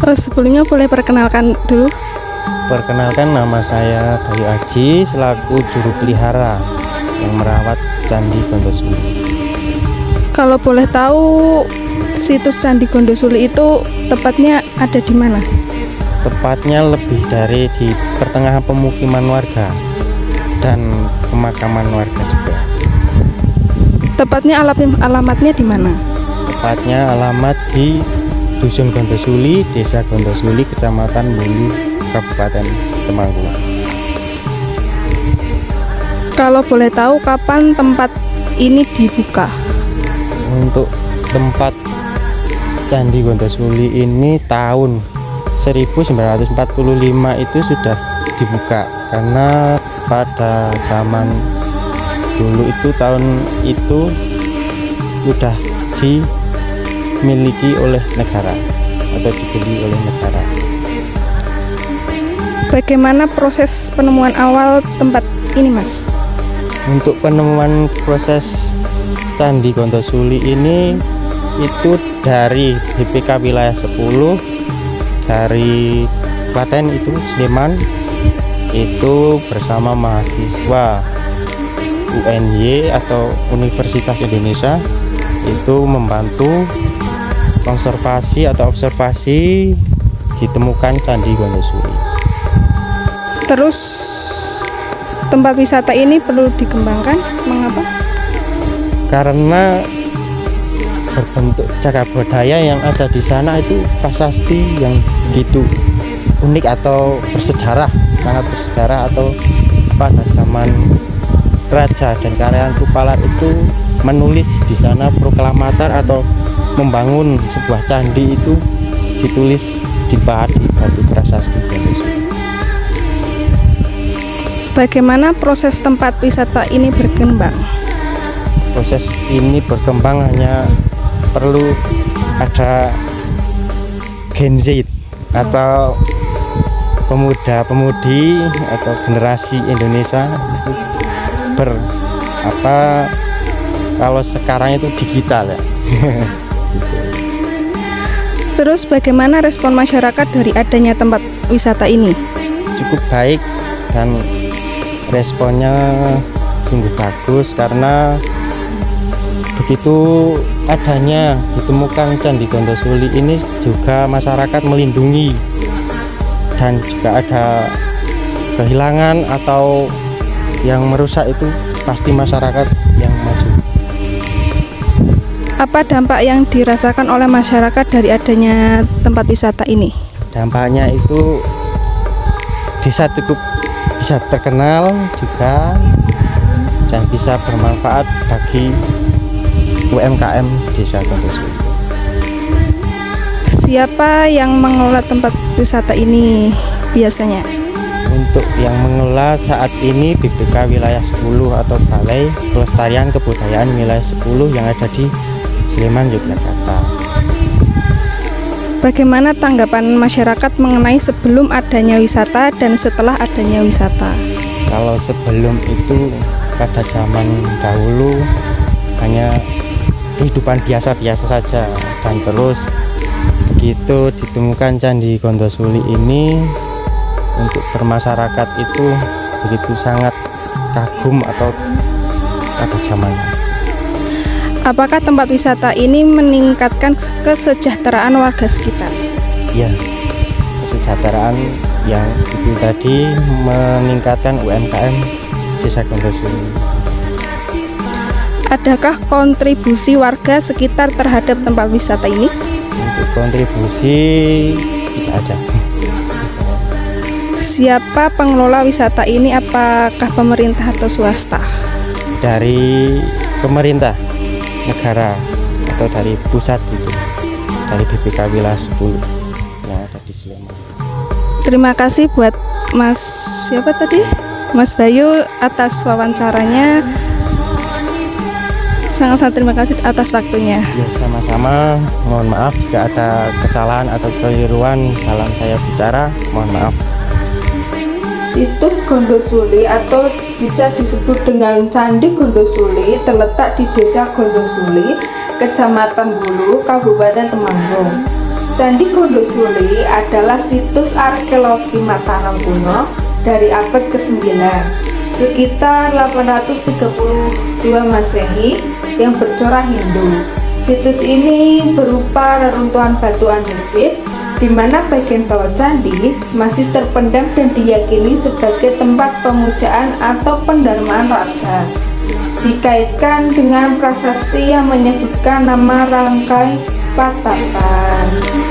Oh, sebelumnya boleh perkenalkan dulu. Perkenalkan, nama saya Bayu Aji selaku juru pelihara yang merawat Candi Gondosuli. Kalau boleh tahu, situs Candi Gondosuli itu tepatnya ada di mana? Tepatnya lebih dari di pertengahan pemukiman warga dan pemakaman warga juga. Tepatnya alamatnya di mana? Tepatnya alamat di Dusun Gondosuli, Desa Gondosuli, Kecamatan Mulu, Kabupaten Temanggung. Kalau boleh tahu, kapan tempat ini dibuka? Untuk tempat Candi Gondosuli ini tahun 1945 itu sudah dibuka, karena pada zaman dulu itu tahun itu sudah dimiliki oleh negara atau dibeli oleh negara. Bagaimana proses penemuan awal tempat ini, Mas? Untuk penemuan proses Candi Gondosuli ini itu dari BPK wilayah 10 dari Klaten itu Sleman, itu bersama mahasiswa UNY atau Universitas Indonesia itu membantu konservasi atau observasi ditemukan Candi Gondosuli. Terus tempat wisata ini perlu dikembangkan, mengapa? Karena berbentuk cagar budaya yang ada di sana itu prasasti yang begitu unik atau bersejarah, sangat bersejarah, atau pada zaman Raja dan Karyan Kupalar itu menulis di sana proklamator atau membangun sebuah candi itu ditulis di batu prasasti Gondosuli. Bagaimana proses tempat wisata ini berkembang? Proses ini berkembang hanya perlu ada Gen Z atau pemuda-pemudi atau generasi Indonesia itu kalau sekarang itu digital ya. Terus bagaimana respon masyarakat dari adanya tempat wisata ini? Cukup baik dan responnya sungguh bagus, karena begitu adanya ditemukan Candi Gondosuli ini juga masyarakat melindungi, dan juga ada kehilangan atau yang merusak itu pasti masyarakat yang maju. Apa dampak yang dirasakan oleh masyarakat dari adanya tempat wisata ini? Dampaknya itu desa cukup bisa terkenal juga dan bisa bermanfaat bagi UMKM Desa Gondosuli. Siapa yang mengelola tempat wisata ini biasanya? Untuk yang mengelola saat ini BPK wilayah 10 atau Balai Pelestarian Kebudayaan wilayah 10 yang ada di Sleman, Yogyakarta. Bagaimana tanggapan masyarakat mengenai sebelum adanya wisata dan setelah adanya wisata? Kalau sebelum itu pada zaman dahulu hanya kehidupan biasa-biasa saja, dan terus begitu ditemukan Candi Gondosuli ini, untuk bermasyarakat itu begitu sangat kagum atau pada zamannya. Apakah tempat wisata ini meningkatkan kesejahteraan warga sekitar? Ya, kesejahteraan yang itu tadi meningkatkan UMKM Desa Gondosuli. Adakah kontribusi warga sekitar terhadap tempat wisata ini? Untuk kontribusi tidak ada. Siapa pengelola wisata ini? Apakah pemerintah atau swasta? Dari pemerintah negara atau dari pusat itu, dari BPK wilayah 10 yang ada di Sleman. Terima kasih buat Mas siapa tadi? Mas Bayu atas wawancaranya. Sangat-sangat terima kasih atas waktunya. Ya, sama-sama. Mohon maaf jika ada kesalahan atau keliruan dalam saya bicara. Mohon maaf. Situs Gondosuli atau bisa disebut dengan Candi Gondosuli terletak di Desa Gondosuli, Kecamatan Bulu, Kabupaten Temanggung. Candi Gondosuli adalah situs arkeologi Mataram kuno dari abad ke-9, sekitar 832 Masehi yang bercorak Hindu. Situs ini berupa reruntuhan batu andesit, di mana bagian bawah candi masih terpendam dan diyakini sebagai tempat pemujaan atau pendarmaan raja. Dikaitkan dengan prasasti yang menyebutkan nama Rangkai Patapan.